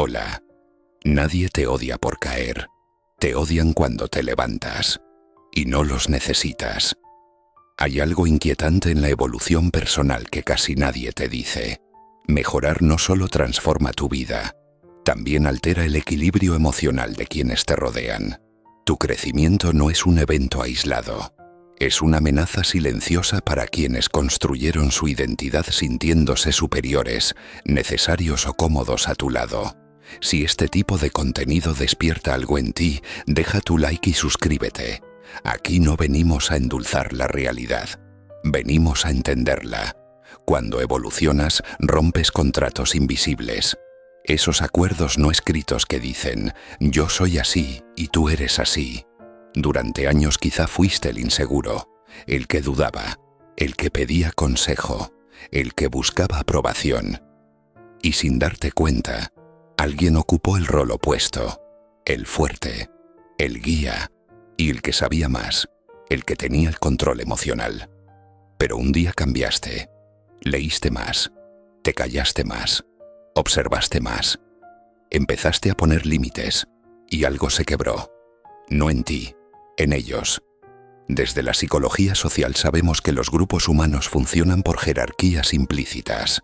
Hola. Nadie te odia por caer. Te odian cuando te levantas. Y no los necesitas. Hay algo inquietante en la evolución personal que casi nadie te dice. Mejorar no solo transforma tu vida, también altera el equilibrio emocional de quienes te rodean. Tu crecimiento no es un evento aislado. Es una amenaza silenciosa para quienes construyeron su identidad sintiéndose superiores, necesarios o cómodos a tu lado. Si este tipo de contenido despierta algo en ti, deja tu like y suscríbete. Aquí no venimos a endulzar la realidad, venimos a entenderla. Cuando evolucionas, rompes contratos invisibles. Esos acuerdos no escritos que dicen, yo soy así y tú eres así. Durante años quizá fuiste el inseguro, el que dudaba, el que pedía consejo, el que buscaba aprobación. Y sin darte cuenta, alguien ocupó el rol opuesto, el fuerte, el guía y el que sabía más, el que tenía el control emocional. Pero un día cambiaste, leíste más, te callaste más, observaste más, empezaste a poner límites y algo se quebró. No en ti, en ellos. Desde la psicología social sabemos que los grupos humanos funcionan por jerarquías implícitas.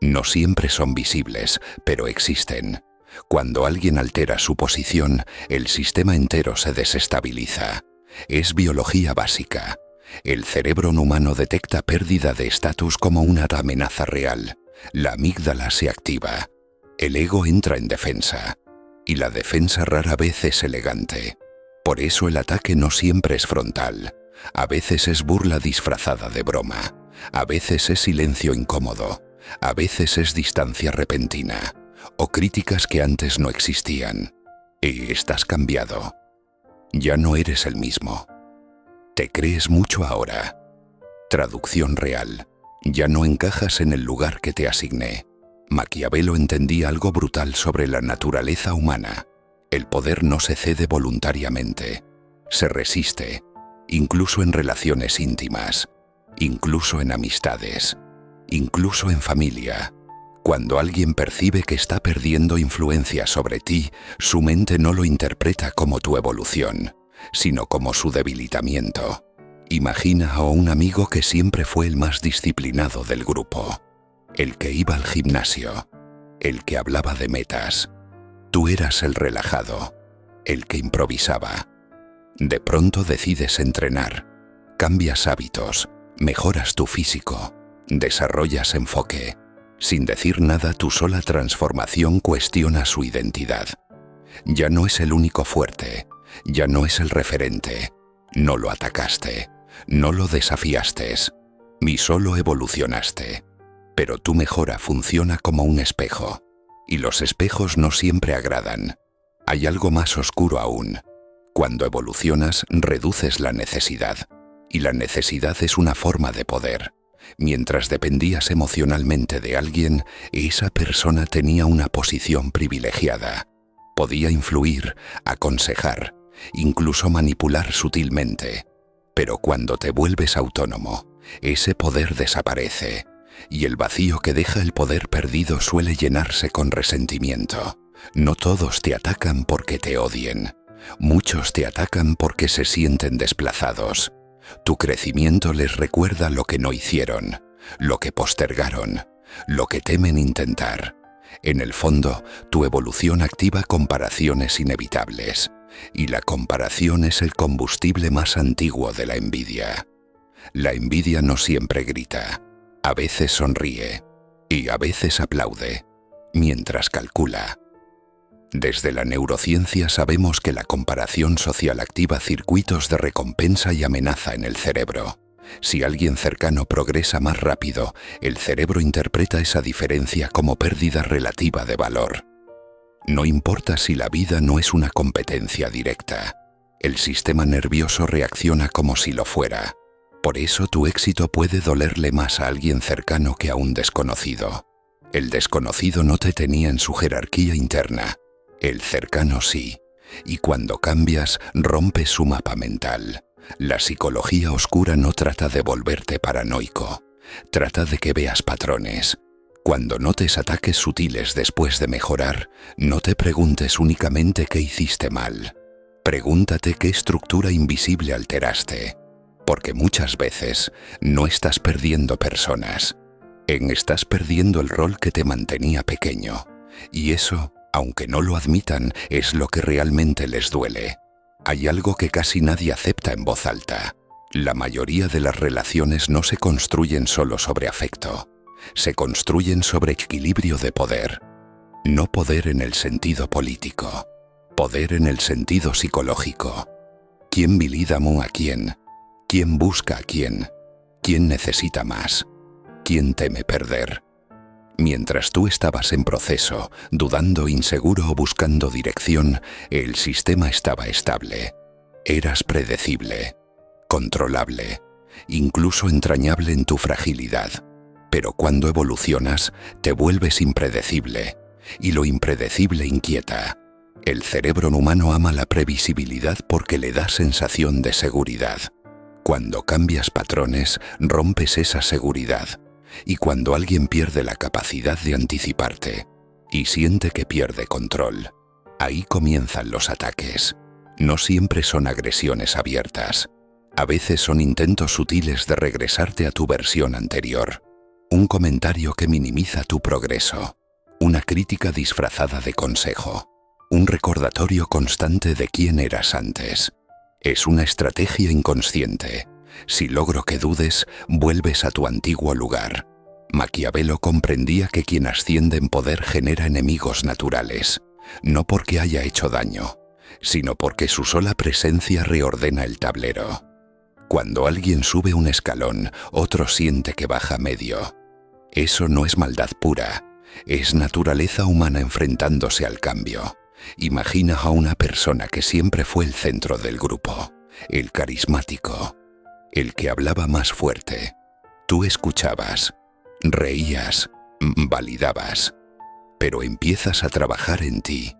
No siempre son visibles, pero existen. Cuando alguien altera su posición, el sistema entero se desestabiliza. Es biología básica. El cerebro humano detecta pérdida de estatus como una amenaza real. La amígdala se activa. El ego entra en defensa. Y la defensa rara vez es elegante. Por eso el ataque no siempre es frontal. A veces es burla disfrazada de broma. A veces es silencio incómodo. A veces es distancia repentina. O críticas que antes no existían. Y estás cambiado. Ya no eres el mismo. Te crees mucho ahora. Traducción real. Ya no encajas en el lugar que te asigné. Maquiavelo entendía algo brutal sobre la naturaleza humana. El poder no se cede voluntariamente. Se resiste, incluso en relaciones íntimas, incluso en amistades, incluso en familia. Cuando alguien percibe que está perdiendo influencia sobre ti, su mente no lo interpreta como tu evolución, sino como su debilitamiento. Imagina a un amigo que siempre fue el más disciplinado del grupo, el que iba al gimnasio, el que hablaba de metas. Tú eras el relajado, el que improvisaba. De pronto decides entrenar, cambias hábitos, mejoras tu físico, desarrollas enfoque. Sin decir nada, tu sola transformación cuestiona su identidad. Ya no es el único fuerte, ya no es el referente. No lo atacaste, no lo desafiaste, ni solo evolucionaste. Pero tu mejora funciona como un espejo. Y los espejos no siempre agradan. Hay algo más oscuro aún. Cuando evolucionas, reduces la necesidad. Y la necesidad es una forma de poder. Mientras dependías emocionalmente de alguien, esa persona tenía una posición privilegiada. Podía influir, aconsejar, incluso manipular sutilmente. Pero cuando te vuelves autónomo, ese poder desaparece. Y el vacío que deja el poder perdido suele llenarse con resentimiento. No todos te atacan porque te odien. Muchos te atacan porque se sienten desplazados. Tu crecimiento les recuerda lo que no hicieron, lo que postergaron, lo que temen intentar. En el fondo, tu evolución activa comparaciones inevitables. Y la comparación es el combustible más antiguo de la envidia. La envidia no siempre grita. A veces sonríe y a veces aplaude, mientras calcula. Desde la neurociencia sabemos que la comparación social activa circuitos de recompensa y amenaza en el cerebro. Si alguien cercano progresa más rápido, el cerebro interpreta esa diferencia como pérdida relativa de valor. No importa si la vida no es una competencia directa. El sistema nervioso reacciona como si lo fuera. Por eso tu éxito puede dolerle más a alguien cercano que a un desconocido. El desconocido no te tenía en su jerarquía interna. El cercano sí. Y cuando cambias, rompes su mapa mental. La psicología oscura no trata de volverte paranoico. Trata de que veas patrones. Cuando notes ataques sutiles después de mejorar, no te preguntes únicamente qué hiciste mal. Pregúntate qué estructura invisible alteraste, porque muchas veces no estás perdiendo personas, estás perdiendo el rol que te mantenía pequeño. Y eso, aunque no lo admitan, es lo que realmente les duele. Hay algo que casi nadie acepta en voz alta. La mayoría de las relaciones no se construyen solo sobre afecto. Se construyen sobre equilibrio de poder. No poder en el sentido político. Poder en el sentido psicológico. ¿Quién valida a quién? ¿Quién busca a quién? ¿Quién necesita más? ¿Quién teme perder? Mientras tú estabas en proceso, dudando, inseguro o buscando dirección, el sistema estaba estable. Eras predecible, controlable, incluso entrañable en tu fragilidad. Pero cuando evolucionas, te vuelves impredecible, y lo impredecible inquieta. El cerebro humano ama la previsibilidad porque le da sensación de seguridad. Cuando cambias patrones, rompes esa seguridad. Y cuando alguien pierde la capacidad de anticiparte y siente que pierde control, ahí comienzan los ataques. No siempre son agresiones abiertas. A veces son intentos sutiles de regresarte a tu versión anterior. Un comentario que minimiza tu progreso. Una crítica disfrazada de consejo. Un recordatorio constante de quién eras antes. Es una estrategia inconsciente. Si logro que dudes, vuelves a tu antiguo lugar. Maquiavelo comprendía que quien asciende en poder genera enemigos naturales, no porque haya hecho daño, sino porque su sola presencia reordena el tablero. Cuando alguien sube un escalón, otro siente que baja medio. Eso no es maldad pura, es naturaleza humana enfrentándose al cambio. Imagina a una persona que siempre fue el centro del grupo, el carismático, el que hablaba más fuerte. Tú escuchabas, reías, validabas, pero empiezas a trabajar en ti.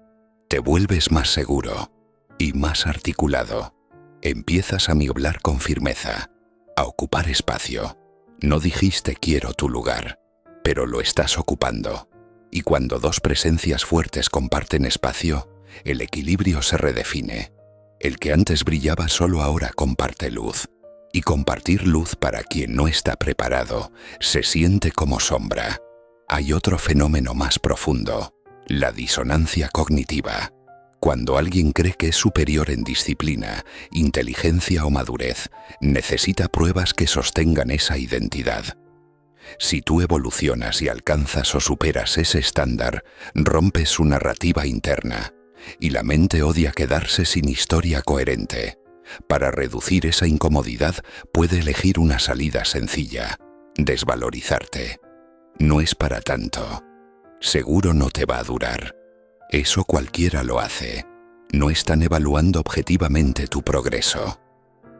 Te vuelves más seguro y más articulado. Empiezas a hablar con firmeza, a ocupar espacio. No dijiste quiero tu lugar, pero lo estás ocupando. Y cuando dos presencias fuertes comparten espacio, el equilibrio se redefine. El que antes brillaba solo ahora comparte luz. Y compartir luz para quien no está preparado se siente como sombra. Hay otro fenómeno más profundo, la disonancia cognitiva. Cuando alguien cree que es superior en disciplina, inteligencia o madurez, necesita pruebas que sostengan esa identidad. Si tú evolucionas y alcanzas o superas ese estándar, rompes su narrativa interna, y la mente odia quedarse sin historia coherente. Para reducir esa incomodidad, puede elegir una salida sencilla: desvalorizarte. No es para tanto. Seguro no te va a durar. Eso cualquiera lo hace. No están evaluando objetivamente tu progreso.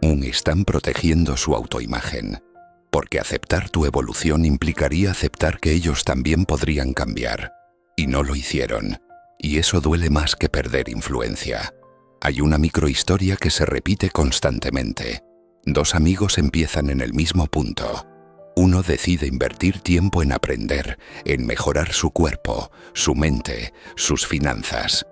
Están protegiendo su autoimagen. Porque aceptar tu evolución implicaría aceptar que ellos también podrían cambiar. Y no lo hicieron. Y eso duele más que perder influencia. Hay una microhistoria que se repite constantemente. Dos amigos empiezan en el mismo punto. Uno decide invertir tiempo en aprender, en mejorar su cuerpo, su mente, sus finanzas.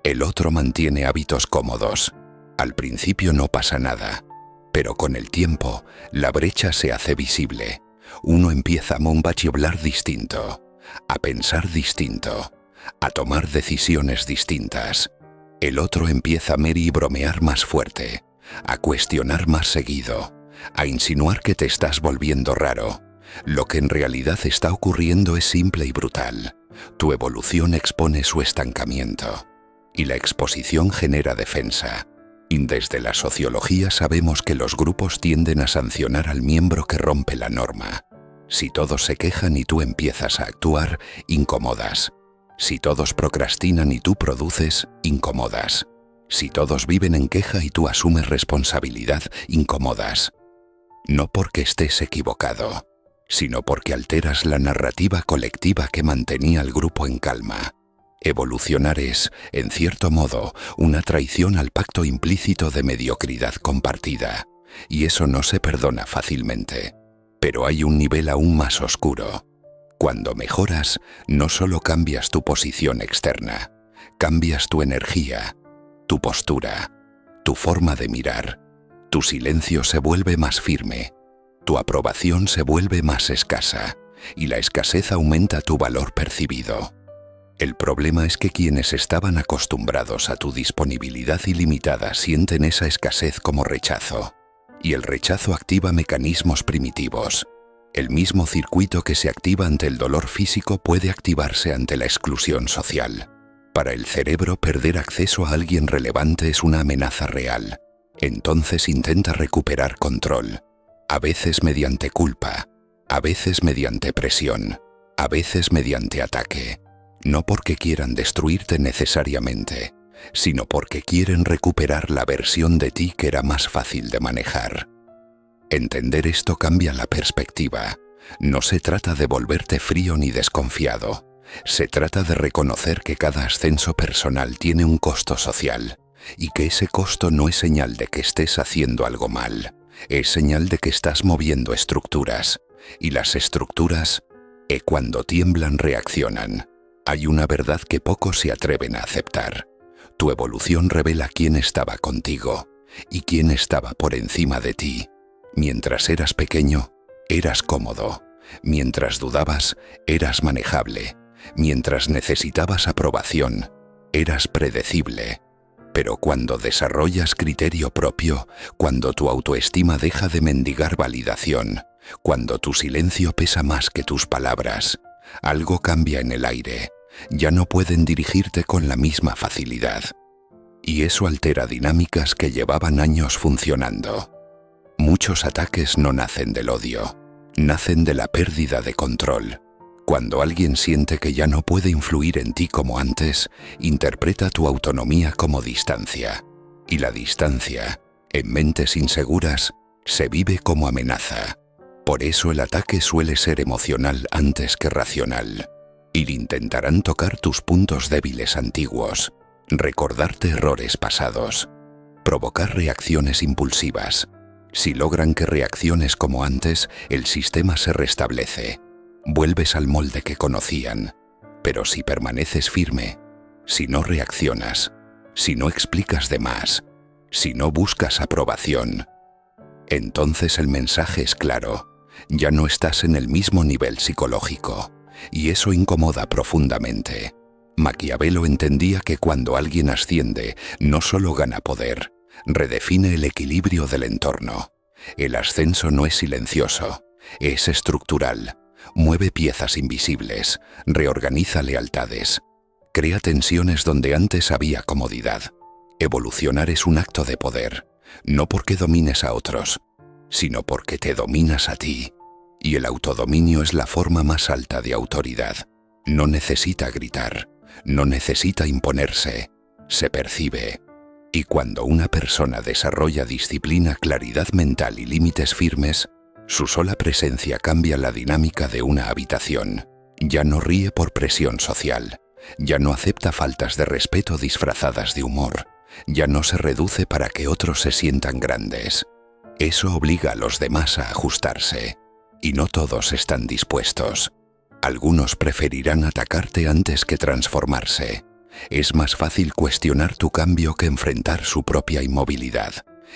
El otro mantiene hábitos cómodos. Al principio no pasa nada, pero con el tiempo, la brecha se hace visible. Uno empieza a hablar distinto, a pensar distinto, a tomar decisiones distintas. El otro empieza a bromear más fuerte, a cuestionar más seguido, a insinuar que te estás volviendo raro. Lo que en realidad está ocurriendo es simple y brutal. Tu evolución expone su estancamiento. Y la exposición genera defensa. Y desde la sociología sabemos que los grupos tienden a sancionar al miembro que rompe la norma. Si todos se quejan y tú empiezas a actuar, incomodas. Si todos procrastinan y tú produces, incomodas. Si todos viven en queja y tú asumes responsabilidad, incomodas. No porque estés equivocado, sino porque alteras la narrativa colectiva que mantenía al grupo en calma. Evolucionar es, en cierto modo, una traición al pacto implícito de mediocridad compartida, y eso no se perdona fácilmente. Pero hay un nivel aún más oscuro. Cuando mejoras, no solo cambias tu posición externa, cambias tu energía, tu postura, tu forma de mirar. Tu silencio se vuelve más firme, tu aprobación se vuelve más escasa y la escasez aumenta tu valor percibido. El problema es que quienes estaban acostumbrados a tu disponibilidad ilimitada sienten esa escasez como rechazo, y el rechazo activa mecanismos primitivos. El mismo circuito que se activa ante el dolor físico puede activarse ante la exclusión social. Para el cerebro, perder acceso a alguien relevante es una amenaza real. Entonces intenta recuperar control, a veces mediante culpa, a veces mediante presión, a veces mediante ataque. No porque quieran destruirte necesariamente, sino porque quieren recuperar la versión de ti que era más fácil de manejar. Entender esto cambia la perspectiva. No se trata de volverte frío ni desconfiado. Se trata de reconocer que cada ascenso personal tiene un costo social, y que ese costo no es señal de que estés haciendo algo mal, es señal de que estás moviendo estructuras, y las estructuras, cuando tiemblan, reaccionan. Hay una verdad que pocos se atreven a aceptar. Tu evolución revela quién estaba contigo y quién estaba por encima de ti. Mientras eras pequeño, eras cómodo. Mientras dudabas, eras manejable. Mientras necesitabas aprobación, eras predecible. Pero cuando desarrollas criterio propio, cuando tu autoestima deja de mendigar validación, cuando tu silencio pesa más que tus palabras, algo cambia en el aire. Ya no pueden dirigirte con la misma facilidad. Y eso altera dinámicas que llevaban años funcionando. Muchos ataques no nacen del odio, nacen de la pérdida de control. Cuando alguien siente que ya no puede influir en ti como antes, interpreta tu autonomía como distancia. Y la distancia, en mentes inseguras, se vive como amenaza. Por eso el ataque suele ser emocional antes que racional. Y intentarán tocar tus puntos débiles antiguos, recordarte errores pasados, provocar reacciones impulsivas. Si logran que reacciones como antes, el sistema se restablece. Vuelves al molde que conocían. Pero si permaneces firme, si no reaccionas, si no explicas de más, si no buscas aprobación, entonces el mensaje es claro. Ya no estás en el mismo nivel psicológico, y eso incomoda profundamente. Maquiavelo entendía que cuando alguien asciende, no solo gana poder, redefine el equilibrio del entorno. El ascenso no es silencioso, es estructural. Mueve piezas invisibles, reorganiza lealtades, crea tensiones donde antes había comodidad. Evolucionar es un acto de poder, no porque domines a otros, sino porque te dominas a ti. Y el autodominio es la forma más alta de autoridad. No necesita gritar, no necesita imponerse, se percibe. Y cuando una persona desarrolla disciplina, claridad mental y límites firmes, su sola presencia cambia la dinámica de una habitación. Ya no ríe por presión social, ya no acepta faltas de respeto disfrazadas de humor, ya no se reduce para que otros se sientan grandes. Eso obliga a los demás a ajustarse, y no todos están dispuestos. Algunos preferirán atacarte antes que transformarse. Es más fácil cuestionar tu cambio que enfrentar su propia inmovilidad.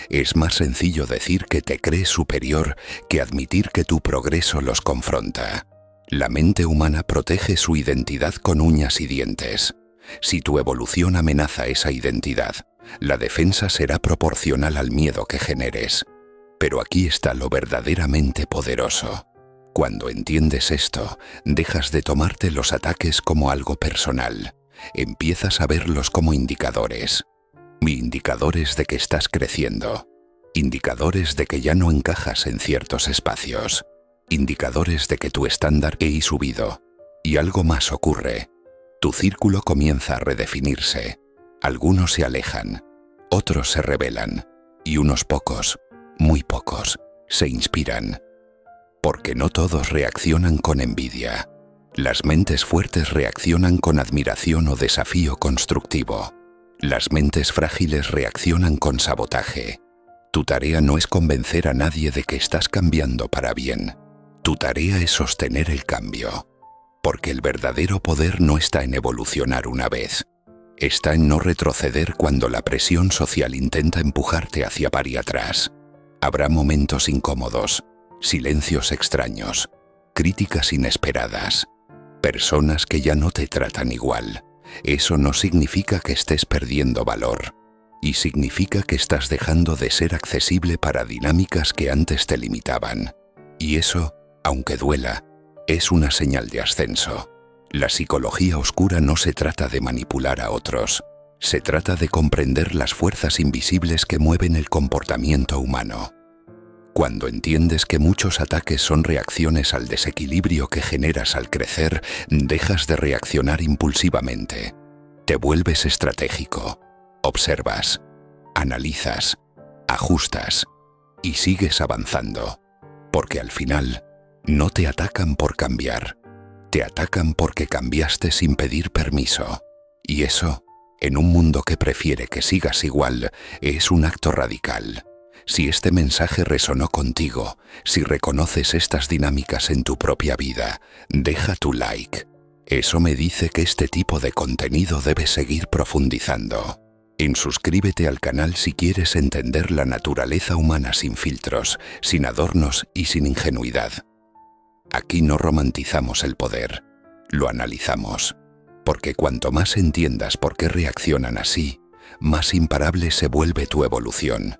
Es más sencillo decir que te crees superior que admitir que tu progreso los confronta. La mente humana protege su identidad con uñas y dientes. Si tu evolución amenaza esa identidad, la defensa será proporcional al miedo que generes. Pero aquí está lo verdaderamente poderoso. Cuando entiendes esto, dejas de tomarte los ataques como algo personal. Empiezas a verlos como indicadores. Indicadores de que estás creciendo. Indicadores de que ya no encajas en ciertos espacios. Indicadores de que tu estándar ha subido. Y algo más ocurre. Tu círculo comienza a redefinirse. Algunos se alejan, otros se rebelan, y unos pocos, muy pocos, se inspiran. Porque no todos reaccionan con envidia. Las mentes fuertes reaccionan con admiración o desafío constructivo. Las mentes frágiles reaccionan con sabotaje. Tu tarea no es convencer a nadie de que estás cambiando para bien. Tu tarea es sostener el cambio. Porque el verdadero poder no está en evolucionar una vez. Está en no retroceder cuando la presión social intenta empujarte hacia par y atrás. Habrá momentos incómodos, silencios extraños, críticas inesperadas, personas que ya no te tratan igual. Eso no significa que estés perdiendo valor, y significa que estás dejando de ser accesible para dinámicas que antes te limitaban. Y eso, aunque duela, es una señal de ascenso. La psicología oscura no se trata de manipular a otros, se trata de comprender las fuerzas invisibles que mueven el comportamiento humano. Cuando entiendes que muchos ataques son reacciones al desequilibrio que generas al crecer, dejas de reaccionar impulsivamente. Te vuelves estratégico, observas, analizas, ajustas y sigues avanzando. Porque al final, no te atacan por cambiar. Te atacan porque cambiaste sin pedir permiso. Y eso, en un mundo que prefiere que sigas igual, es un acto radical. Si este mensaje resonó contigo, si reconoces estas dinámicas en tu propia vida, deja tu like. Eso me dice que este tipo de contenido debe seguir profundizando. Suscríbete al canal si quieres entender la naturaleza humana sin filtros, sin adornos y sin ingenuidad. Aquí no romantizamos el poder, lo analizamos, porque cuanto más entiendas por qué reaccionan así, más imparable se vuelve tu evolución.